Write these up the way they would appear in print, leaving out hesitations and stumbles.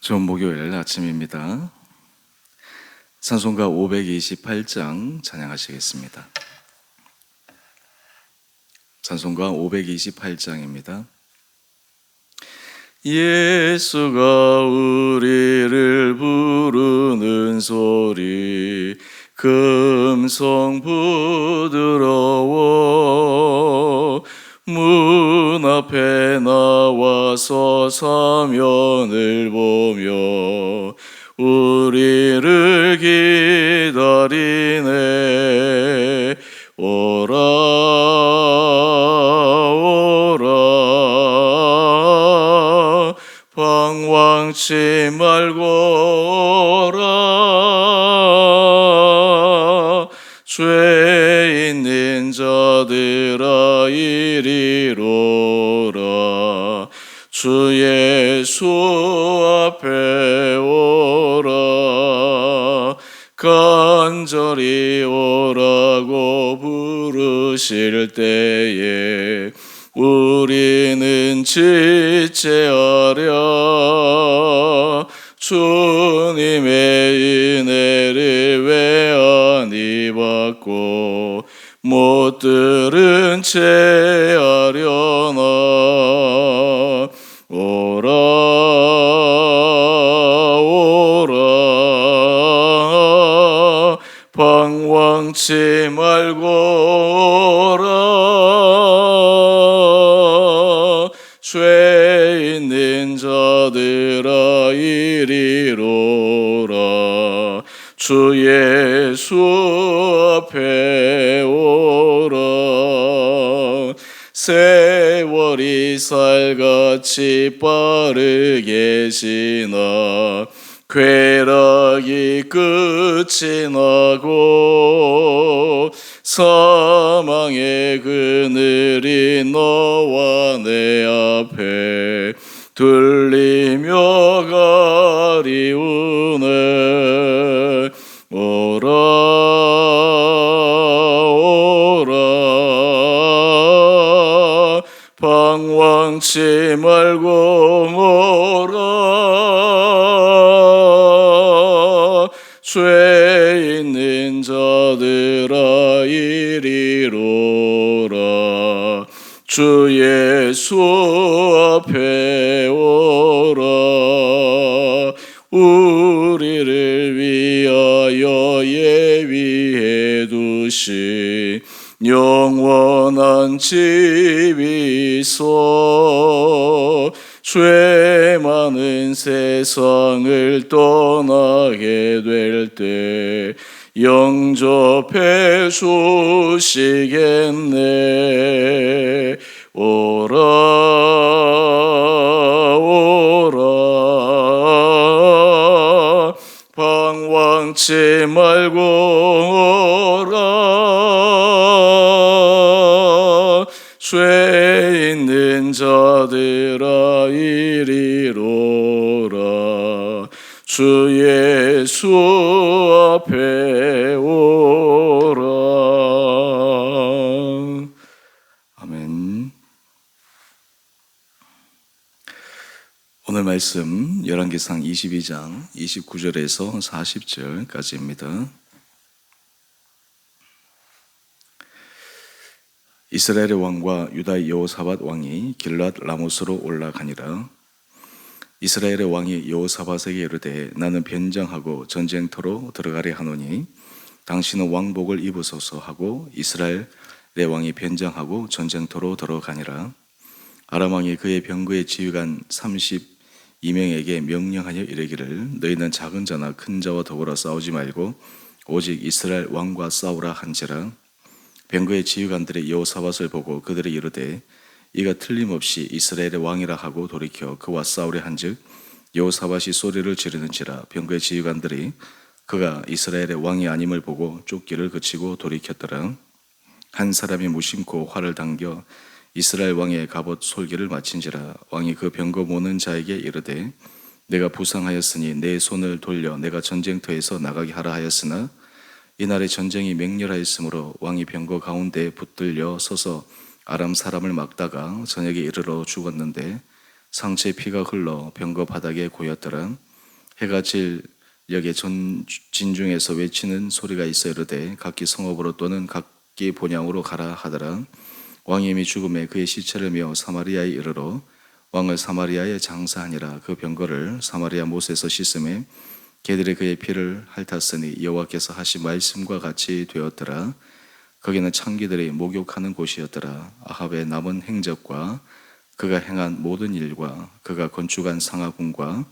좋은 목요일 아침입니다. 찬송가 528장 찬양하시겠습니다. 찬송가 528장입니다. 예수가 우리를 부르는 소리 금성 부드러워 문 앞에 나와서 사면을 보며 우리를 기다리네. 오라 오라 방황치 말고 오라. 죄 있는 자들아 이리로라. 주 예수 앞에 오라. 간절히 오라고 부르실 때에 우리는 지체하랴. 주님의 은혜를 왜 안 입었고 못 들은 채 하려나. 오라 오라 방황치 말고 오라. 죄 있는 자들아 이리로라. 주 예수 앞에 오라. 세월이 살같이 빠르게 지나 쾌락이 끝이 나고 사망의 그늘이 너와 내 앞에 들리며 가리우네. 오라 오라 방황치 말고 오라. 죄 있는 자들아 이리로라. 주 예수 앞에 오라. 우리를 위하여 예비해 두신 영원한 집이 있어. 죄 많은 세상을 떠나게 될 때 영접해 주시겠네. 오라 오라 방황치 말고 오라. 죄 있는 자들아 이리로라. 주 예수 앞에 오라. 아멘. 오늘 말씀 열왕기상 22장 29절에서 40절까지입니다. 이스라엘의 왕과 유다의 여호사밧 왕이 길랏 라모스로 올라가니라. 이스라엘의 왕이 여호사밧에게 이르되 나는 변장하고 전쟁터로 들어가려 하노니 당신은 왕복을 입으소서 하고 이스라엘의 왕이 변장하고 전쟁터로 들어가니라. 아람 왕이 그의 병거의 지휘관 32명에게 명령하여 이르기를 너희는 작은 자나 큰 자와 더불어 싸우지 말고 오직 이스라엘 왕과 싸우라 한지라. 병거의 지휘관들이 여호사밧을 보고 그들이 이르되 이가 틀림없이 이스라엘의 왕이라 하고 돌이켜 그와 싸우려 한즉 여호사밧이 소리를 지르는지라. 병거의 지휘관들이 그가 이스라엘의 왕이 아님을 보고 쫓기를 그치고 돌이켰더라. 한 사람이 무심코 활을 당겨 이스라엘 왕의 갑옷 솔기를 마친지라. 왕이 그 병거 모는 자에게 이르되 내가 부상하였으니 내 손을 돌려 내가 전쟁터에서 나가게 하라 하였으나 이날의 전쟁이 맹렬하였으므로 왕이 병거 가운데 붙들려 서서 아람 사람을 막다가 저녁에 이르러 죽었는데 상체에 피가 흘러 병거 바닥에 고였더라. 해가 질 역의 진중에서 외치는 소리가 있어 이르되 각기 성읍으로 또는 각기 본향으로 가라 하더라. 왕이 이미 죽음에 그의 시체를 메어 사마리아에 이르러 왕을 사마리아에 장사하니라. 그 병거를 사마리아 못에서 씻음에 개들이 그의 피를 핥았으니 여호와께서 하신 말씀과 같이 되었더라. 거기는 창기들이 목욕하는 곳이었더라. 아합의 남은 행적과 그가 행한 모든 일과 그가 건축한 상하궁과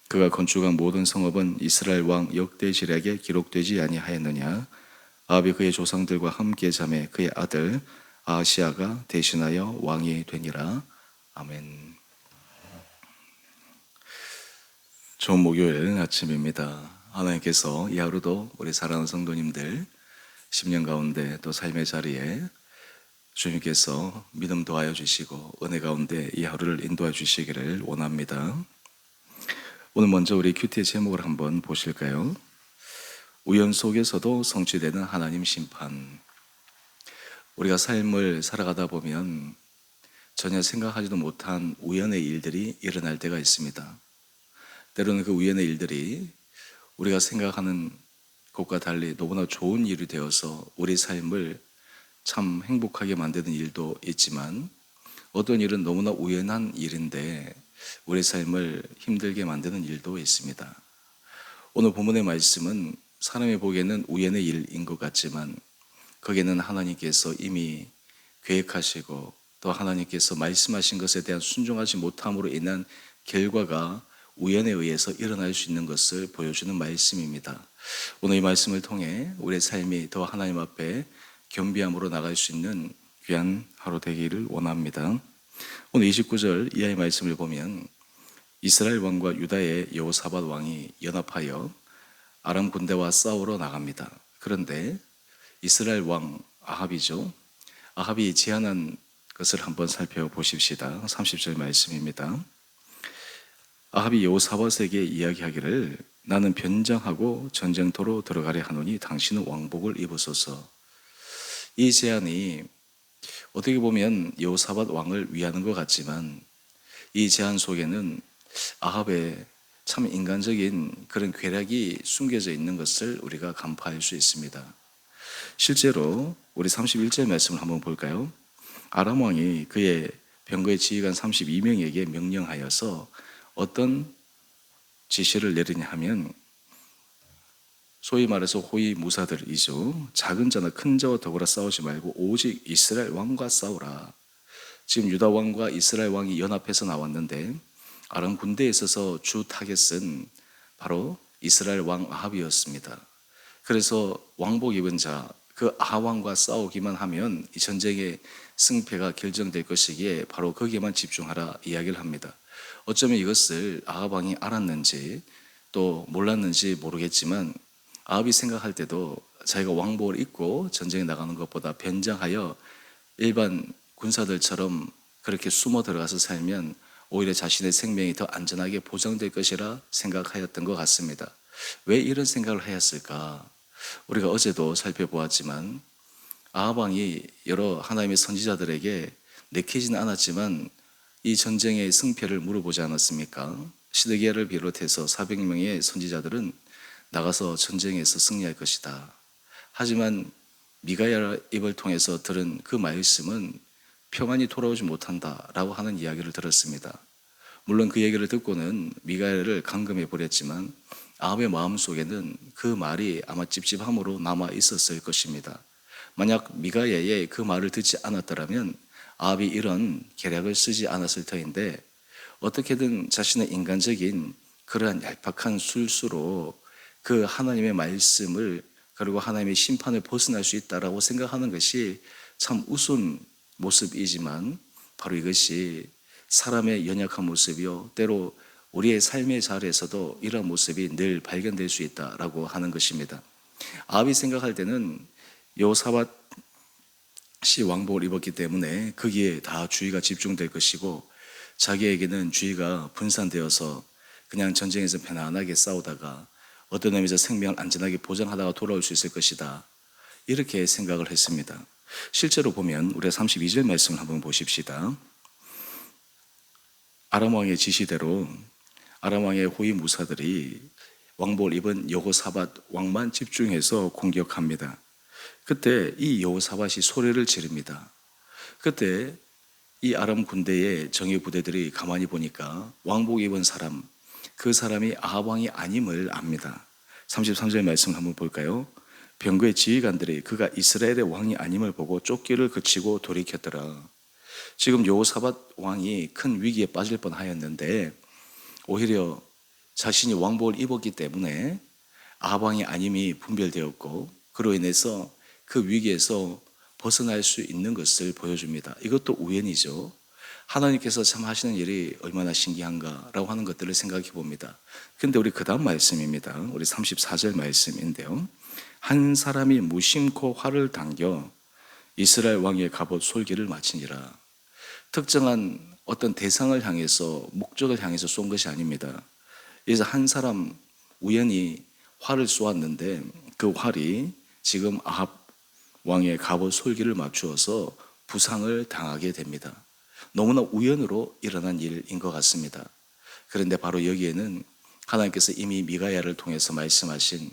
그가 건축한 모든 성읍은 이스라엘 왕 역대지략에 기록되지 아니하였느냐. 아합이 그의 조상들과 함께 잠에 그의 아들 아하시아가 대신하여 왕이 되니라. 아멘. 좋은 목요일 아침입니다. 하나님께서 이 하루도 우리 사랑하는 성도님들 10년 가운데 또 삶의 자리에 주님께서 믿음 도하여 주시고 은혜 가운데 이 하루를 인도해 주시기를 원합니다. 오늘 먼저 우리 큐티의 제목을 한번 보실까요? 우연 속에서도 성취되는 하나님 심판. 우리가 삶을 살아가다 보면 전혀 생각하지도 못한 우연의 일들이 일어날 때가 있습니다. 때로는 그 우연의 일들이 우리가 생각하는 것과 달리 너무나 좋은 일이 되어서 우리 삶을 참 행복하게 만드는 일도 있지만 어떤 일은 너무나 우연한 일인데 우리 삶을 힘들게 만드는 일도 있습니다. 오늘 본문의 말씀은 사람이 보기에는 우연의 일인 것 같지만 거기에는 하나님께서 이미 계획하시고 또 하나님께서 말씀하신 것에 대한 순종하지 못함으로 인한 결과가 우연에 의해서 일어날 수 있는 것을 보여주는 말씀입니다. 오늘 이 말씀을 통해 우리의 삶이 더 하나님 앞에 겸비함으로 나갈 수 있는 귀한 하루 되기를 원합니다. 오늘 29절 이하의 말씀을 보면 이스라엘 왕과 유다의 여호사밧 왕이 연합하여 아람 군대와 싸우러 나갑니다. 그런데 이스라엘 왕 아합이죠. 아합이 제안한 것을 한번 살펴보십시다. 30절 말씀입니다. 아합이 여호사밧에게 이야기하기를 나는 변장하고 전쟁터로 들어가려 하노니 당신은 왕복을 입으소서. 이 제안이 어떻게 보면 여호사밧 왕을 위하는 것 같지만 이 제안 속에는 아합의 참 인간적인 그런 괴략이 숨겨져 있는 것을 우리가 간파할 수 있습니다. 실제로 우리 31절 말씀을 한번 볼까요? 아람 왕이 그의 병거의 지휘관 32명에게 명령하여서 어떤 지시를 내리냐 하면 소위 말해서 호위 무사들이죠. 작은 자나 큰 자와 더불어 싸우지 말고 오직 이스라엘 왕과 싸우라. 지금 유다 왕과 이스라엘 왕이 연합해서 나왔는데 아람 군대에 있어서 주 타겟은 바로 이스라엘 왕 아합이었습니다. 그래서 왕복 입은 자, 그 아합 왕과 싸우기만 하면 이 전쟁의 승패가 결정될 것이기에 바로 거기에만 집중하라 이야기를 합니다. 어쩌면 이것을 아합 왕이 알았는지 또 몰랐는지 모르겠지만 아합이 생각할 때도 자기가 왕복을 입고 전쟁에 나가는 것보다 변장하여 일반 군사들처럼 그렇게 숨어 들어가서 살면 오히려 자신의 생명이 더 안전하게 보장될 것이라 생각하였던 것 같습니다. 왜 이런 생각을 하였을까? 우리가 어제도 살펴보았지만 아합 왕이 여러 하나님의 선지자들에게 내키지는 않았지만 이 전쟁의 승패를 물어보지 않았습니까? 시드기야를 비롯해서 400명의 선지자들은 나가서 전쟁에서 승리할 것이다. 하지만 미가야 입을 통해서 들은 그 말씀은 평안이 돌아오지 못한다라고 하는 이야기를 들었습니다. 물론 그 얘기를 듣고는 미가야를 감금해 버렸지만 아합의 마음속에는 그 말이 아마 찝찝함으로 남아 있었을 것입니다. 만약 미가야의 그 말을 듣지 않았더라면 아합이 이런 계략을 쓰지 않았을 터인데 어떻게든 자신의 인간적인 그러한 얄팍한 술수로 그 하나님의 말씀을 그리고 하나님의 심판을 벗어날 수 있다라고 생각하는 것이 참 우스운 모습이지만 바로 이것이 사람의 연약한 모습이요 때로 우리의 삶의 자리에서도 이런 모습이 늘 발견될 수 있다라고 하는 것입니다. 아합이 생각할 때는 여호사밧이 왕복을 입었기 때문에 거기에 다 주의가 집중될 것이고 자기에게는 주의가 분산되어서 그냥 전쟁에서 편안하게 싸우다가 어떤 의미에서 생명을 안전하게 보장하다가 돌아올 수 있을 것이다. 이렇게 생각을 했습니다. 실제로 보면 우리가 32절 말씀을 한번 보십시다. 아람 왕의 지시대로 아람 왕의 호위 무사들이 왕복을 입은 여호사밧 왕만 집중해서 공격합니다. 그때 이 여호사밧이 소리를 지릅니다. 그때 이 아람 군대의 정예 부대들이 가만히 보니까 왕복 입은 사람, 그 사람이 아합 왕이 아님을 압니다. 33절 말씀 한번 볼까요? 병거의 지휘관들이 그가 이스라엘의 왕이 아님을 보고 쫓기를 그치고 돌이켰더라. 지금 여호사밧 왕이 큰 위기에 빠질 뻔하였는데 오히려 자신이 왕복을 입었기 때문에 아합 왕이 아님이 분별되었고 그로 인해서 그 위기에서 벗어날 수 있는 것을 보여줍니다. 이것도 우연이죠. 하나님께서 참 하시는 일이 얼마나 신기한가라고 하는 것들을 생각해 봅니다. 근데 우리 그 다음 말씀입니다. 우리 34절 말씀인데요. 한 사람이 무심코 활을 당겨 이스라엘 왕의 갑옷 솔기를 마치니라. 특정한 어떤 대상을 향해서 목적을 향해서 쏜 것이 아닙니다. 그래서 한 사람 우연히 활을 쏘았는데 그 활이 지금 아합 왕의 갑옷 솔기를 맞추어서 부상을 당하게 됩니다. 너무나 우연으로 일어난 일인 것 같습니다. 그런데 바로 여기에는 하나님께서 이미 미가야를 통해서 말씀하신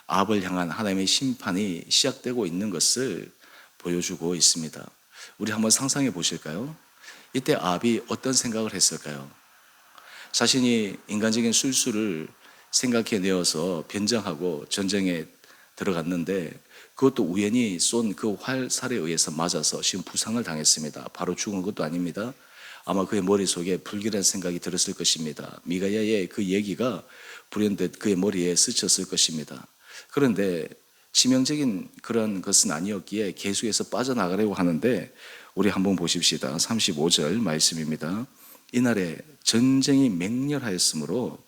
아합을 향한 하나님의 심판이 시작되고 있는 것을 보여주고 있습니다. 우리 한번 상상해 보실까요? 이때 아합이 어떤 생각을 했을까요? 자신이 인간적인 술수를 생각해내어서 변장하고 전쟁에 들어갔는데 그것도 우연히 쏜 그 활살에 의해서 맞아서 지금 부상을 당했습니다. 바로 죽은 것도 아닙니다. 아마 그의 머릿속에 불길한 생각이 들었을 것입니다. 미가야의 그 얘기가 불현듯 그의 머리에 스쳤을 것입니다. 그런데 치명적인 그런 것은 아니었기에 계속해서 빠져나가려고 하는데 우리 한번 보십시다. 35절 말씀입니다. 이날에 전쟁이 맹렬하였으므로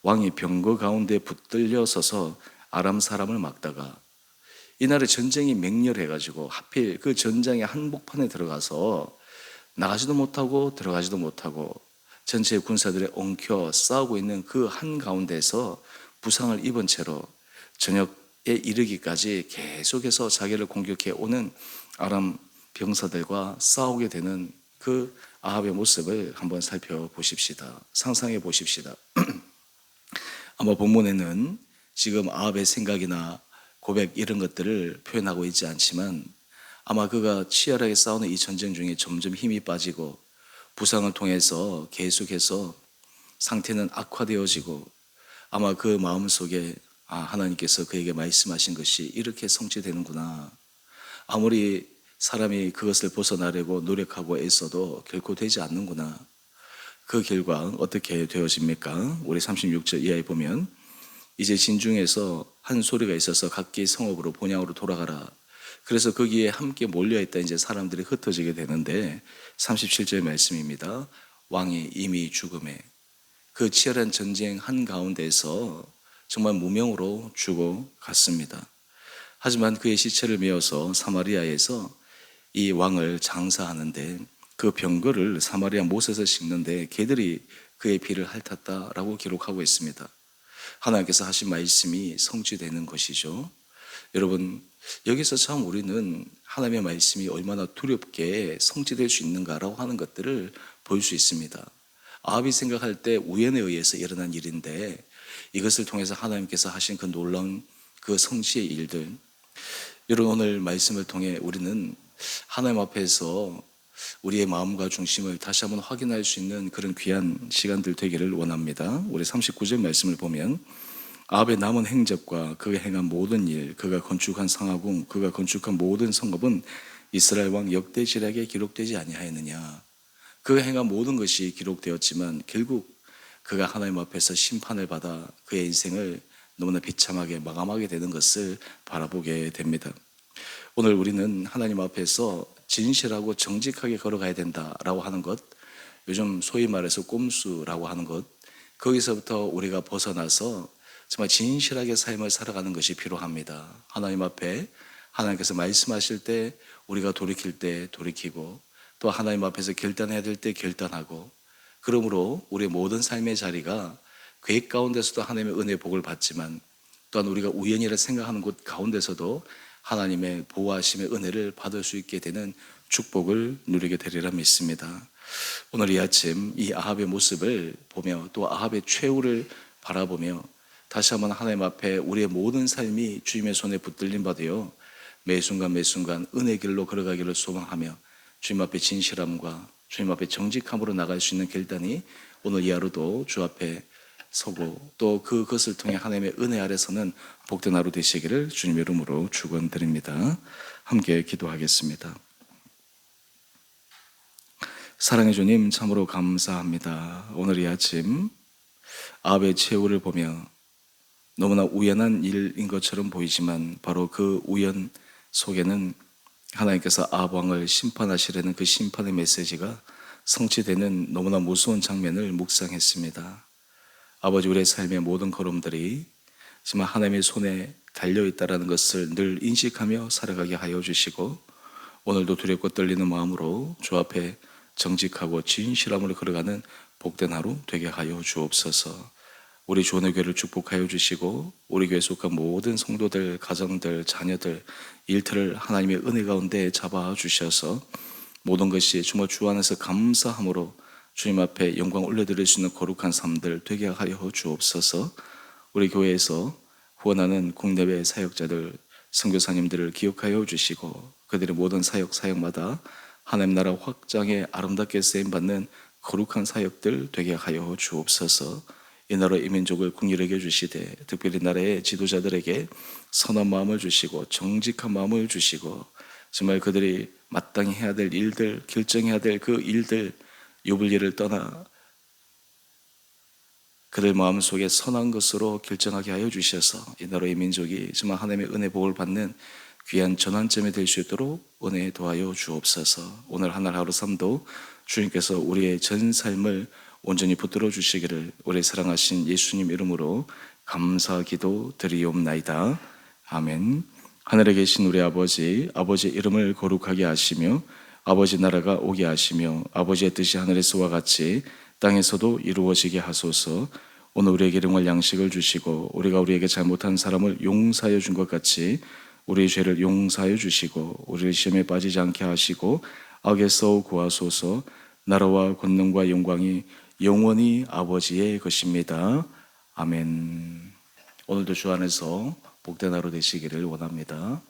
왕이 병거 가운데 붙들려 서서 아람 사람을 막다가 이날에 전쟁이 맹렬해가지고 하필 그 전장의 한복판에 들어가서 나가지도 못하고 들어가지도 못하고 전체 군사들의 엉켜 싸우고 있는 그 한가운데서 부상을 입은 채로 저녁에 이르기까지 계속해서 자기를 공격해 오는 아람 병사들과 싸우게 되는 그 아합의 모습을 한번 살펴보십시다. 상상해 보십시다. 아마 본문에는 지금 아합의 생각이나 고백 이런 것들을 표현하고 있지 않지만 아마 그가 치열하게 싸우는 이 전쟁 중에 점점 힘이 빠지고 부상을 통해서 계속해서 상태는 악화되어지고 아마 그 마음속에 하나님께서 그에게 말씀하신 것이 이렇게 성취되는구나. 아무리 사람이 그것을 벗어나려고 노력하고 애써도 결코 되지 않는구나. 그 결과 어떻게 되어집니까? 우리 36절 이하에 보면 이제 진중에서 한 소리가 있어서 각기 성읍으로 본향으로 돌아가라. 그래서 거기에 함께 몰려있다 이제 사람들이 흩어지게 되는데 37절 말씀입니다. 왕이 이미 죽음에 그 치열한 전쟁 한가운데서 정말 무명으로 죽어갔습니다. 하지만 그의 시체를 메어서 사마리아에서 이 왕을 장사하는데 그 병거를 사마리아 못에서 싣는데 개들이 그의 피를 핥았다라고 기록하고 있습니다. 하나님께서 하신 말씀이 성취되는 것이죠. 여러분, 여기서 참 우리는 하나님의 말씀이 얼마나 두렵게 성취될 수 있는가라고 하는 것들을 볼 수 있습니다. 아합이 생각할 때 우연에 의해서 일어난 일인데 이것을 통해서 하나님께서 하신 그 놀라운 그 성취의 일들, 여러분 오늘 말씀을 통해 우리는 하나님 앞에서 우리의 마음과 중심을 다시 한번 확인할 수 있는 그런 귀한 시간들 되기를 원합니다. 우리 39절 말씀을 보면 아합의 남은 행적과 그가 행한 모든 일, 그가 건축한 상하궁, 그가 건축한 모든 성읍은 이스라엘 왕 역대지략에 기록되지 아니하였느냐. 그가 행한 모든 것이 기록되었지만 결국 그가 하나님 앞에서 심판을 받아 그의 인생을 너무나 비참하게 마감하게 되는 것을 바라보게 됩니다. 오늘 우리는 하나님 앞에서 진실하고 정직하게 걸어가야 된다라고 하는 것, 요즘 소위 말해서 꼼수라고 하는 것, 거기서부터 우리가 벗어나서 정말 진실하게 삶을 살아가는 것이 필요합니다. 하나님 앞에 하나님께서 말씀하실 때 우리가 돌이킬 때 돌이키고 또 하나님 앞에서 결단해야 될 때 결단하고, 그러므로 우리의 모든 삶의 자리가 계획 가운데서도 하나님의 은혜의 복을 받지만 또한 우리가 우연이라 생각하는 곳 가운데서도 하나님의 보호하심의 은혜를 받을 수 있게 되는 축복을 누리게 되리라 믿습니다. 오늘 이 아침 이 아합의 모습을 보며 또 아합의 최후를 바라보며 다시 한번 하나님 앞에 우리의 모든 삶이 주님의 손에 붙들린 바 되어 매 순간 매 순간 은혜 길로 걸어가기를 소망하며 주님 앞에 진실함과 주님 앞에 정직함으로 나갈 수 있는 결단이 오늘 이 하루도 주 앞에 서고 또 그것을 통해 하나님의 은혜 아래서는 복된 하루 되시기를 주님의 이름으로 축원드립니다. 함께 기도하겠습니다. 사랑해 주님 참으로 감사합니다. 오늘 이 아침 아합의 최후를 보며 너무나 우연한 일인 것처럼 보이지만 바로 그 우연 속에는 하나님께서 아합 왕을 심판하시려는 그 심판의 메시지가 성취되는 너무나 무서운 장면을 묵상했습니다. 아버지, 우리의 삶의 모든 걸음들이 정말 하나님의 손에 달려있다는 것을 늘 인식하며 살아가게 하여 주시고 오늘도 두렵고 떨리는 마음으로 주 앞에 정직하고 진실함으로 걸어가는 복된 하루 되게 하여 주옵소서. 우리 주원의 교회를 축복하여 주시고 우리 교회에 속한 모든 성도들, 가정들, 자녀들, 일터를 하나님의 은혜 가운데 잡아 주셔서 모든 것이 정말 주 안에서 감사함으로 주님 앞에 영광 올려드릴 수 있는 거룩한 삶들 되게 하여 주옵소서. 우리 교회에서 후원하는 국내외 사역자들, 선교사님들을 기억하여 주시고 그들의 모든 사역마다 하나님 나라 확장에 아름답게 쓰임받는 거룩한 사역들 되게 하여 주옵소서. 이 나라 이 민족을 긍휼히 여겨 주시되 특별히 나라의 지도자들에게 선한 마음을 주시고 정직한 마음을 주시고 정말 그들이 마땅히 해야 될 일들, 결정해야 될 그 일들, 유불리를 떠나 그들 마음속에 선한 것으로 결정하게 하여 주셔서 이 나라의 민족이 정말 하나님의 은혜 복을 받는 귀한 전환점이 될 수 있도록 은혜 도하여 주옵소서. 오늘 하루 삶도 주님께서 우리의 전 삶을 온전히 붙들어 주시기를 우리 사랑하신 예수님 이름으로 감사 기도 드리옵나이다. 아멘. 하늘에 계신 우리 아버지, 아버지의 이름을 거룩하게 하시며 아버지 나라가 오게 하시며 아버지의 뜻이 하늘에서와 같이 땅에서도 이루어지게 하소서. 오늘 우리에게 일용할 양식을 주시고 우리가 우리에게 잘못한 사람을 용서하여 준 것 같이 우리의 죄를 용서하여 주시고 우리를 시험에 빠지지 않게 하시고 악에서 구하소서. 나라와 권능과 영광이 영원히 아버지의 것입니다. 아멘. 오늘도 주 안에서 복된 하루 되시기를 원합니다.